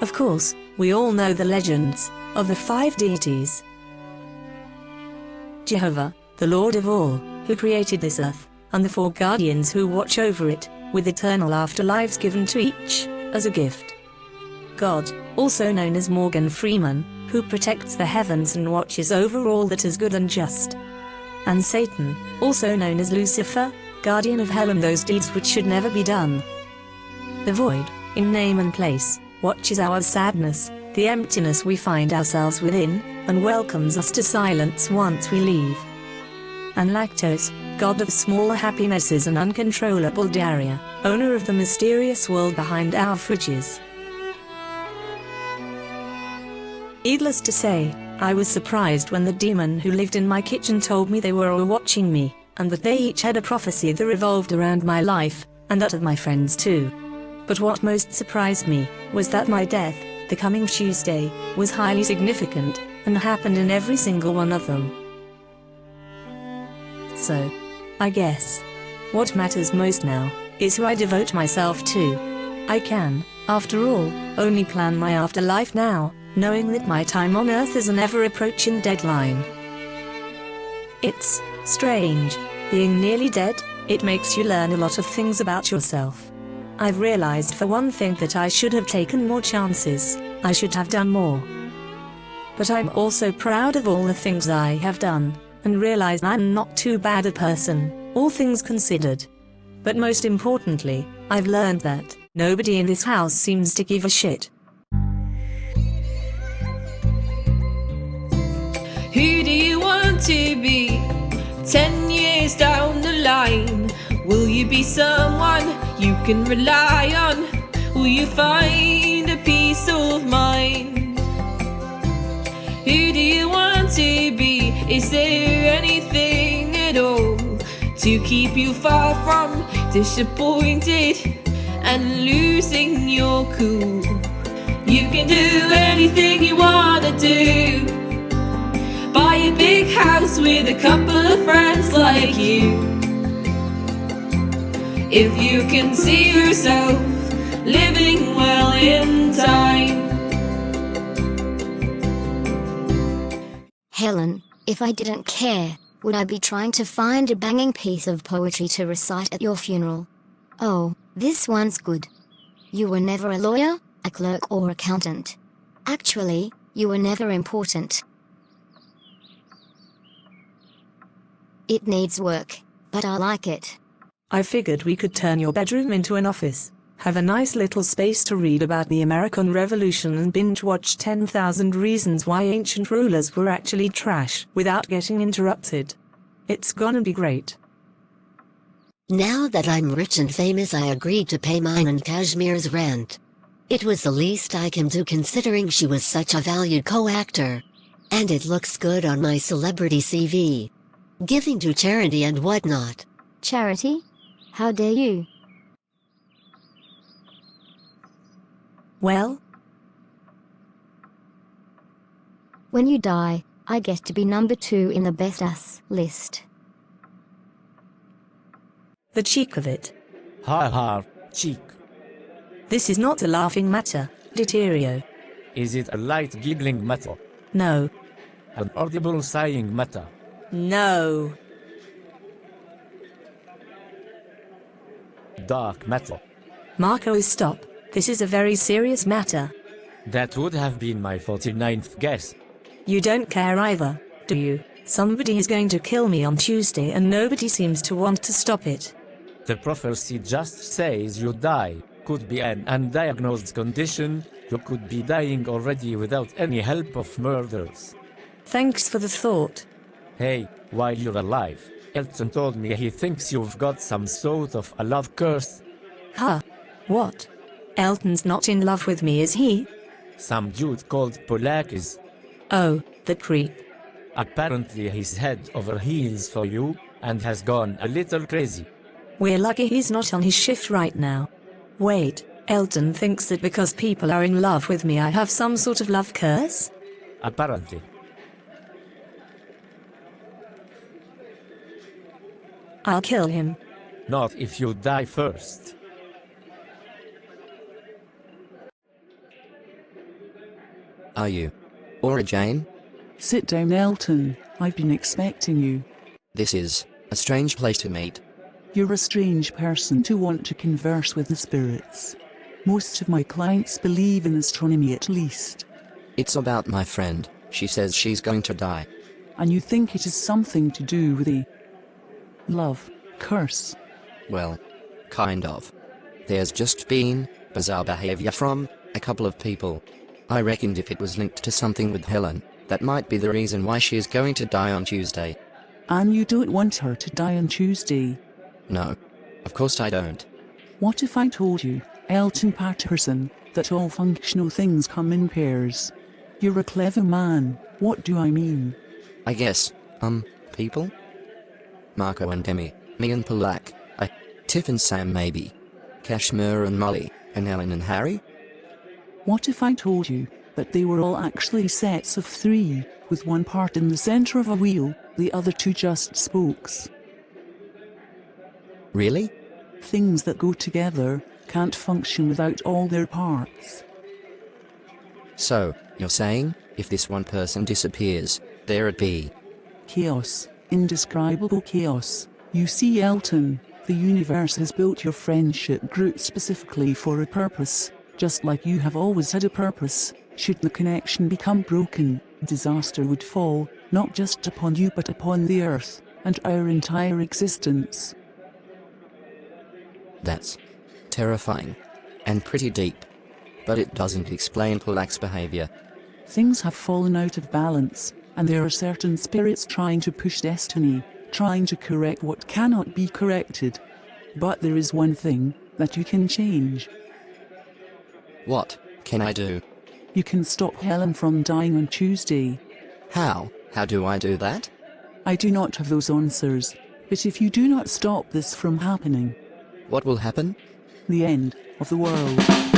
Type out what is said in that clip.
Of course, we all know the legends of the 5 deities. Jehovah, the Lord of all, who created this earth, and the 4 guardians who watch over it, with eternal afterlives given to each, as a gift. God, also known as Morgan Freeman, who protects the heavens and watches over all that is good and just. And Satan, also known as Lucifer, guardian of hell and those deeds which should never be done. The void, in name and place, watches our sadness, the emptiness we find ourselves within, and welcomes us to silence once we leave. And Lactose, god of smaller happinesses and uncontrollable diarrhea, owner of the mysterious world behind our fridges. Needless to say, I was surprised when the demon who lived in my kitchen told me they were all watching me, and that they each had a prophecy that revolved around my life, and that of my friends too. But what most surprised me was that my death, the coming Tuesday, was highly significant, and happened in every single one of them. So, I guess, what matters most now is who I devote myself to. I can, after all, only plan my afterlife now, knowing that my time on Earth is an ever-approaching deadline. It's strange, being nearly dead. It makes you learn a lot of things about yourself. I've realized for one thing that I should have taken more chances, I should have done more. But I'm also proud of all the things I have done, and realize I'm not too bad a person, all things considered. But most importantly, I've learned that nobody in this house seems to give a shit. Who do you want to be 10 years down the line? Will you be someone you can rely on? Will you find a peace of mind? Who do you want to be? Is there anything at all to keep you far from disappointed and losing your cool? You can do anything you wanna do. Buy a big house with a couple of friends like you. If you can see yourself living well in time. Helen, if I didn't care, would I be trying to find a banging piece of poetry to recite at your funeral? Oh, this one's good. You were never a lawyer, a clerk or accountant. Actually, you were never important. It needs work, but I like it. I figured we could turn your bedroom into an office, have a nice little space to read about the American Revolution and binge-watch 10,000 Reasons Why Ancient Rulers Were Actually Trash without getting interrupted. It's gonna be great. Now that I'm rich and famous, I agreed to pay mine and Kashmir's rent. It was the least I can do considering she was such a valued co-actor. And it looks good on my celebrity CV. Giving to charity and whatnot. Charity? How dare you? Well? When you die, I get to be number 2 in the best ass list. The cheek of it. Ha ha, cheek. This is not a laughing matter, Deterio. Is it a light giggling matter? No. An audible sighing matter? No. Dark matter? Marco, stop. This is a very serious matter. That would have been my 49th guess. You don't care either, do you? Somebody is going to kill me on Tuesday and nobody seems to want to stop it. The prophecy just says you die. Could be an undiagnosed condition. You could be dying already without any help of murders. Thanks for the thought. Hey, while you're alive, Elton told me he thinks you've got some sort of a love curse. Huh? What? Elton's not in love with me, is he? Some dude called Polak is. Oh, the creep. Apparently he's head over heels for you, and has gone a little crazy. We're lucky he's not on his shift right now. Wait, Elton thinks that because people are in love with me I have some sort of love curse? Apparently. I'll kill him. Not if you die first. Are you? Or a Jane? Sit down, Elton. I've been expecting you. This is a strange place to meet. You're a strange person to want to converse with the spirits. Most of my clients believe in astronomy at least. It's about my friend. She says she's going to die. And you think it is something to do with the love curse? Well, kind of. There's just been bizarre behavior from a couple of people. I reckoned if it was linked to something with Helen, that might be the reason why she is going to die on Tuesday. And you don't want her to die on Tuesday? No, of course I don't. What if I told you, Elton Patterson, that all functional things come in pairs? You're a clever man. What do I mean? I guess, people? Marco and Demi, me and Polak, Tiff and Sam maybe. Kashmir and Molly, and Helen and Harry? What if I told you that they were all actually sets of 3, with one part in the center of a wheel, the other 2 just spokes? Really? Things that go together can't function without all their parts. So, you're saying, if this one person disappears, there'd be chaos, indescribable chaos. You see, Elton, the universe has built your friendship group specifically for a purpose, just like you have always had a purpose. Should the connection become broken, disaster would fall, not just upon you but upon the earth, and our entire existence. That's terrifying. And pretty deep. But it doesn't explain Polak's behavior. Things have fallen out of balance, and there are certain spirits trying to push destiny, trying to correct what cannot be corrected. But there is one thing that you can change. What can I do? You can stop Helen from dying on Tuesday. How? How do I do that? I do not have those answers, but if you do not stop this from happening, What will happen? the end of the world.